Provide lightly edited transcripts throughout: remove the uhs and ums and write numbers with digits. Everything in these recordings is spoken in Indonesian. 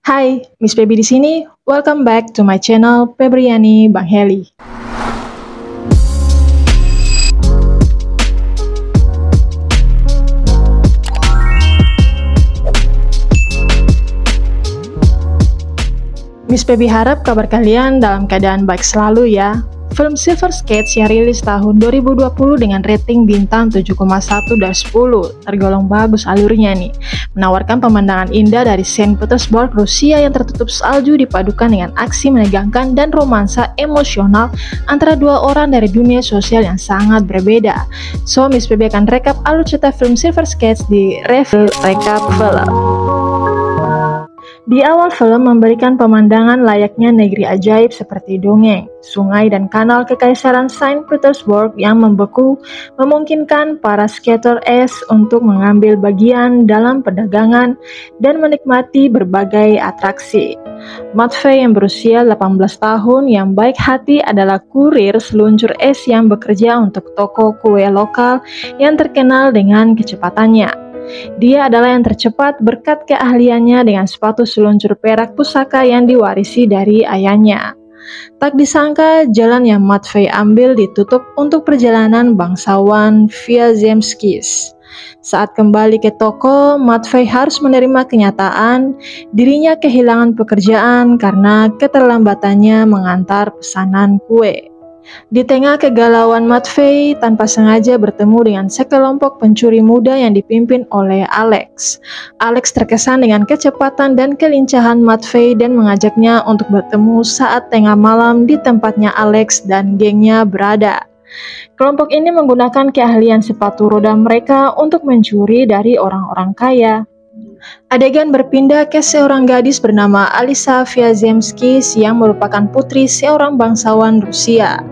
Hai, Miss Baby di sini. Welcome back to my channel Febriani Bang Heli. Miss Baby harap kabar kalian dalam keadaan baik selalu ya. Film Silver Skates yang rilis tahun 2020 dengan rating bintang 7,1 dari 10, tergolong bagus alurnya nih. Menawarkan pemandangan indah dari Saint Petersburg, Rusia yang tertutup salju dipadukan dengan aksi menegangkan dan romansa emosional antara dua orang dari dunia sosial yang sangat berbeda. So, Miss Baby akan rekap alur cerita film Silver Skates di review rekap film. Di awal film memberikan pemandangan layaknya negeri ajaib seperti dongeng, sungai dan kanal kekaisaran Saint Petersburg yang membeku memungkinkan para skater es untuk mengambil bagian dalam perdagangan dan menikmati berbagai atraksi. Matvey yang berusia 18 tahun yang baik hati adalah kurir seluncur es yang bekerja untuk toko kue lokal yang terkenal dengan kecepatannya. Dia adalah yang tercepat berkat keahliannya dengan sepatu seluncur perak pusaka yang diwarisi dari ayahnya. Tak disangka jalan yang Matvey ambil ditutup untuk perjalanan bangsawan Vyazemskis. Saat kembali ke toko, Matvey harus menerima kenyataan dirinya kehilangan pekerjaan karena keterlambatannya mengantar pesanan kue. Di tengah kegalauan, Matvey tanpa sengaja bertemu dengan sekelompok pencuri muda yang dipimpin oleh Alex. Alex terkesan dengan kecepatan dan kelincahan Matvey dan mengajaknya untuk bertemu saat tengah malam di tempatnya Alex dan gengnya berada. Kelompok ini menggunakan keahlian sepatu roda mereka untuk mencuri dari orang-orang kaya. Adegan berpindah ke seorang gadis bernama Alisa Vyazemskis yang merupakan putri seorang bangsawan Rusia.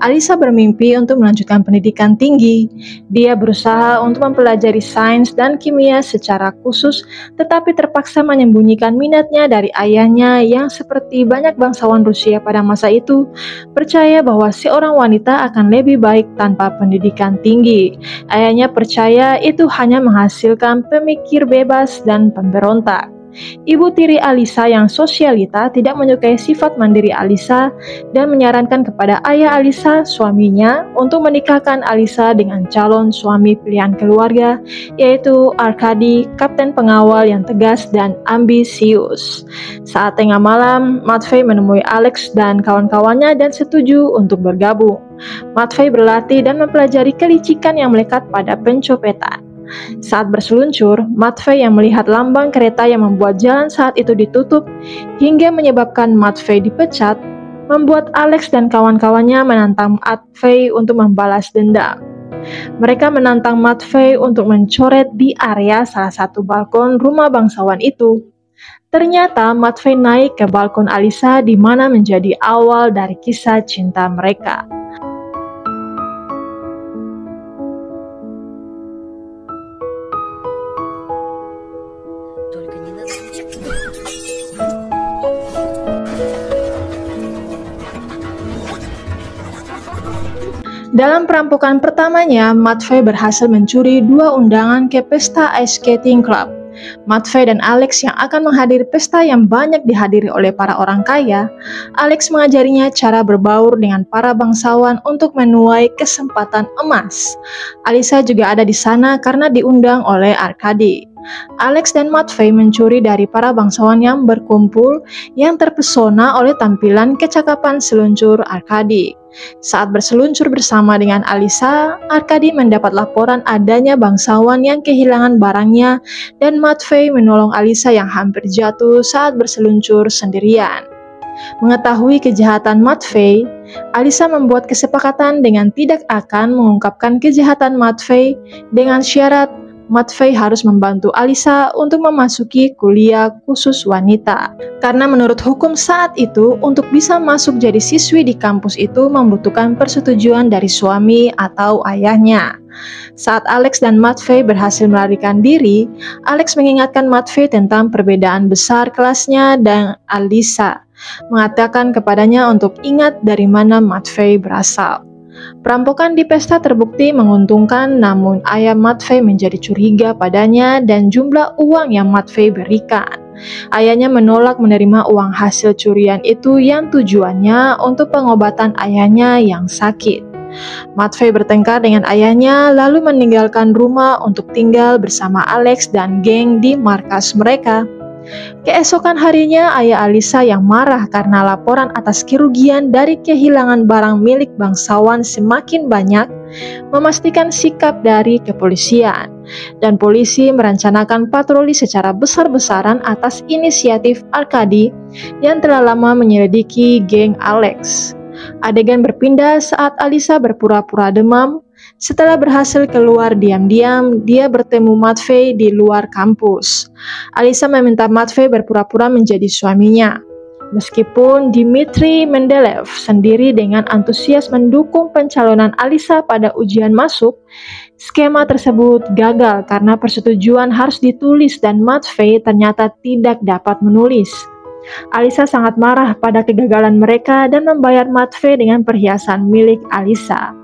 Alisa bermimpi untuk melanjutkan pendidikan tinggi. Dia berusaha untuk mempelajari sains dan kimia secara khusus, tetapi terpaksa menyembunyikan minatnya dari ayahnya yang seperti banyak bangsawan Rusia pada masa itu, percaya bahwa seorang wanita akan lebih baik tanpa pendidikan tinggi. Ayahnya percaya itu hanya menghasilkan pemikir bebas dan pemberontak. Ibu tiri Alisa yang sosialita tidak menyukai sifat mandiri Alisa dan menyarankan kepada ayah Alisa, suaminya, untuk menikahkan Alisa dengan calon suami pilihan keluarga, yaitu Arkady, kapten pengawal yang tegas dan ambisius. Saat tengah malam, Matvey menemui Alex dan kawan-kawannya dan setuju untuk bergabung. Matvey berlatih dan mempelajari kelicikan yang melekat pada pencopetan. Saat berseluncur, Matvey yang melihat lambang kereta yang membuat jalan saat itu ditutup hingga menyebabkan Matvey dipecat, membuat Alex dan kawan-kawannya menantang Matvey untuk membalas dendam. Mereka menantang Matvey untuk mencoret di area salah satu balkon rumah bangsawan itu. Ternyata Matvey naik ke balkon Alisa di mana menjadi awal dari kisah cinta mereka. Dalam perampokan pertamanya, Matvey berhasil mencuri 2 undangan ke pesta ice skating club. Matvey dan Alex yang akan menghadiri pesta yang banyak dihadiri oleh para orang kaya. Alex mengajarinya cara berbaur dengan para bangsawan untuk menuai kesempatan emas. Alisa juga ada di sana karena diundang oleh Arkady. Alex dan Matvey mencuri dari para bangsawan yang berkumpul yang terpesona oleh tampilan kecakapan seluncur Arkady. Saat berseluncur bersama dengan Alisa, Arkady mendapat laporan adanya bangsawan yang kehilangan barangnya dan Matvey menolong Alisa yang hampir jatuh saat berseluncur sendirian. Mengetahui kejahatan Matvey, Alisa membuat kesepakatan dengan tidak akan mengungkapkan kejahatan Matvey dengan syarat Matvey harus membantu Alisa untuk memasuki kuliah khusus wanita. Karena menurut hukum saat itu, untuk bisa masuk jadi siswi di kampus itu membutuhkan persetujuan dari suami atau ayahnya. Saat Alex dan Matvey berhasil melarikan diri, Alex mengingatkan Matvey tentang perbedaan besar kelasnya dan Alisa, mengatakan kepadanya untuk ingat dari mana Matvey berasal. Perampokan di pesta terbukti menguntungkan, namun ayah Matvey menjadi curiga padanya dan jumlah uang yang Matvey berikan. ayahnya menolak menerima uang hasil curian itu yang tujuannya untuk pengobatan ayahnya yang sakit. Matvey bertengkar dengan ayahnya lalu meninggalkan rumah untuk tinggal bersama Alex dan geng di markas mereka. Keesokan harinya, ayah Alisa yang marah karena laporan atas kerugian dari kehilangan barang milik bangsawan semakin banyak, memastikan sikap dari kepolisian. Dan polisi merencanakan patroli secara besar-besaran atas inisiatif Arkady yang telah lama menyelidiki geng Alex. Adegan berpindah saat Alisa berpura-pura demam. Setelah berhasil keluar diam-diam, dia bertemu Matvey di luar kampus. Alisa meminta Matvey berpura-pura menjadi suaminya. Meskipun Dmitry Mendeleev sendiri dengan antusias mendukung pencalonan Alisa pada ujian masuk, skema tersebut gagal karena persetujuan harus ditulis dan Matvey ternyata tidak dapat menulis. Alisa sangat marah pada kegagalan mereka dan membayar Matvey dengan perhiasan milik Alisa.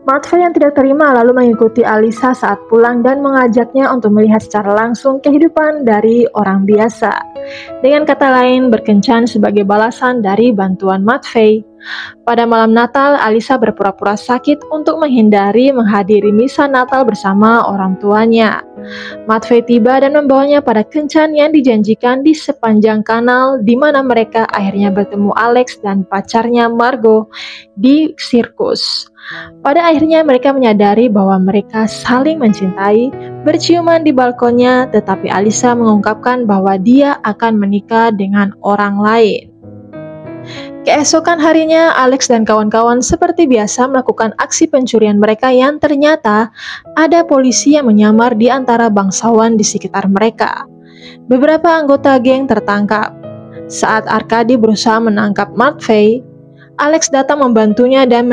Matvey yang tidak terima lalu mengikuti Alisa saat pulang dan mengajaknya untuk melihat secara langsung kehidupan dari orang biasa. Dengan kata lain, berkencan sebagai balasan dari bantuan Matvey. Pada malam Natal, Alisa berpura-pura sakit untuk menghindari menghadiri misa Natal bersama orang tuanya. Matvey tiba dan membawanya pada kencan yang dijanjikan di sepanjang kanal di mana mereka akhirnya bertemu Alex dan pacarnya Margot di sirkus. Pada akhirnya mereka menyadari bahwa mereka saling mencintai, berciuman di balkonnya, tetapi Alisa mengungkapkan bahwa dia akan menikah dengan orang lain. Keesokan harinya, Alex dan kawan-kawan seperti biasa melakukan aksi pencurian mereka yang ternyata ada polisi yang menyamar di antara bangsawan di sekitar mereka. Beberapa anggota geng tertangkap. Saat Arkady berusaha menangkap Matvey, Alex datang membantunya dan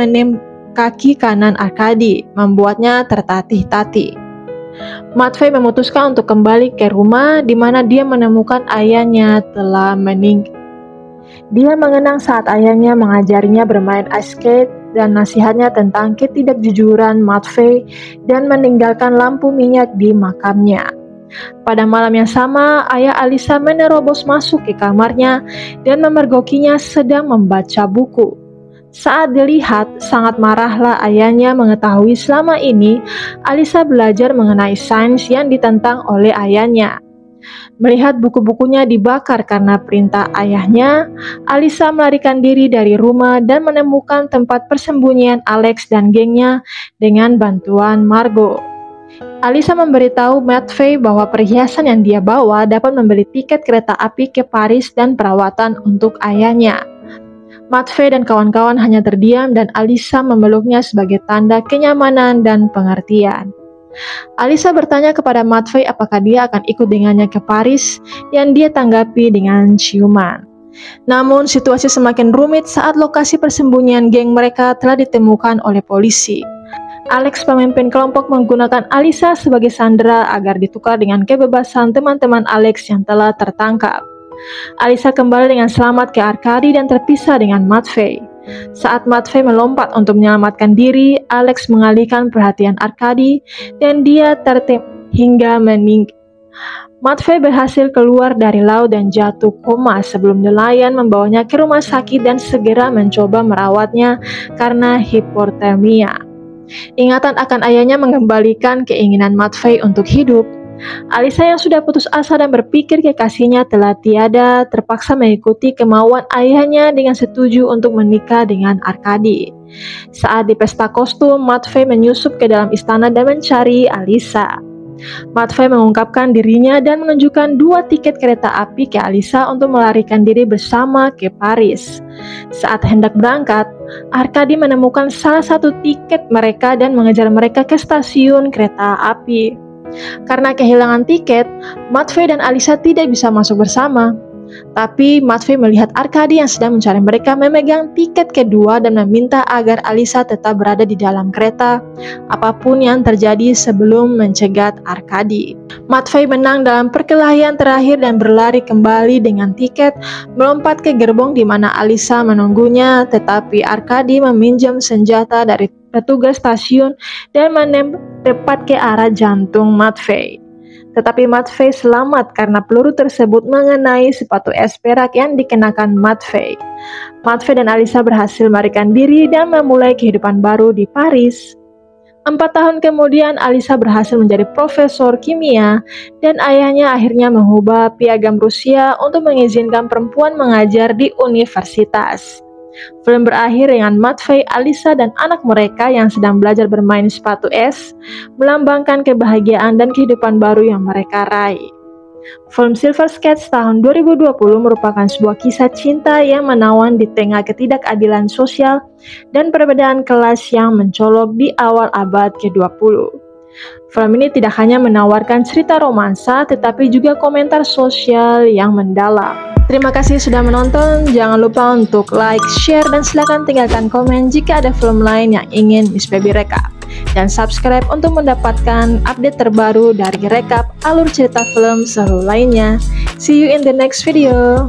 kaki kanan Arkady, membuatnya tertatih-tatih. Matvey memutuskan untuk kembali ke rumah di mana dia menemukan ayahnya telah meninggal. Dia mengenang saat ayahnya mengajarinya bermain ice skate dan nasihatnya tentang ketidakjujuran Matvey dan meninggalkan lampu minyak di makamnya. Pada malam yang sama, ayah Alisa menerobos masuk ke kamarnya dan memergokinya sedang membaca buku. Saat dilihat, sangat marahlah ayahnya mengetahui selama ini Alisa belajar mengenai sains yang ditentang oleh ayahnya. Melihat buku-bukunya dibakar karena perintah ayahnya, Alisa melarikan diri dari rumah dan menemukan tempat persembunyian Alex dan gengnya dengan bantuan Margot. Alisa memberitahu Matvey bahwa perhiasan yang dia bawa dapat membeli tiket kereta api ke Paris dan perawatan untuk ayahnya. Matvey dan kawan-kawan hanya terdiam dan Alisa memeluknya sebagai tanda kenyamanan dan pengertian. Alisa bertanya kepada Matvey apakah dia akan ikut dengannya ke Paris, yang dia tanggapi dengan ciuman. Namun situasi semakin rumit saat lokasi persembunyian geng mereka telah ditemukan oleh polisi. Alex, pemimpin kelompok, menggunakan Alisa sebagai sandera agar ditukar dengan kebebasan teman-teman Alex yang telah tertangkap. Alisa kembali dengan selamat ke Arkady dan terpisah dengan Matvey. Saat Matvey melompat untuk menyelamatkan diri, Alex mengalihkan perhatian Arkady dan dia tertembak hingga meninggal. Matvey berhasil keluar dari laut dan jatuh koma sebelum nelayan membawanya ke rumah sakit dan segera mencoba merawatnya karena hipotermia. Ingatan akan ayahnya mengembalikan keinginan Matvey untuk hidup. Alisa yang sudah putus asa dan berpikir kekasihnya telah tiada, terpaksa mengikuti kemauan ayahnya dengan setuju untuk menikah dengan Arkady. Saat di pesta kostum, Matvey menyusup ke dalam istana dan mencari Alisa. Matvey mengungkapkan dirinya dan menunjukkan 2 tiket kereta api ke Alisa untuk melarikan diri bersama ke Paris. Saat hendak berangkat, Arkady menemukan salah satu tiket mereka dan mengejar mereka ke stasiun kereta api. Karena kehilangan tiket, Matvey dan Alisa tidak bisa masuk bersama. Tapi Matvey melihat Arkady yang sedang mencari mereka memegang tiket kedua dan meminta agar Alisa tetap berada di dalam kereta, apapun yang terjadi sebelum mencegat Arkady. Matvey menang dalam perkelahian terakhir dan berlari kembali dengan tiket, melompat ke gerbong di mana Alisa menunggunya, tetapi Arkady meminjam senjata dari petugas stasiun dan menembak tepat ke arah jantung Matvey. Tetapi Matvey selamat karena peluru tersebut mengenai sepatu es perak yang dikenakan Matvey. Matvey dan Alisa berhasil melarikan diri dan memulai kehidupan baru di Paris. 4 tahun kemudian, Alisa berhasil menjadi profesor kimia dan ayahnya akhirnya mengubah piagam Rusia untuk mengizinkan perempuan mengajar di universitas. Film berakhir dengan Matvey, Alisa, dan anak mereka yang sedang belajar bermain sepatu es, melambangkan kebahagiaan dan kehidupan baru yang mereka raih. Film Silver Skates tahun 2020 merupakan sebuah kisah cinta yang menawan di tengah ketidakadilan sosial dan perbedaan kelas yang mencolok di awal abad ke-20. Film ini tidak hanya menawarkan cerita romansa, tetapi juga komentar sosial yang mendalam. Terima kasih sudah menonton, jangan lupa untuk like, share, dan silakan tinggalkan komen jika ada film lain yang ingin Miss Baby rekap. Dan subscribe untuk mendapatkan update terbaru dari rekap alur cerita film seru lainnya. See you in the next video.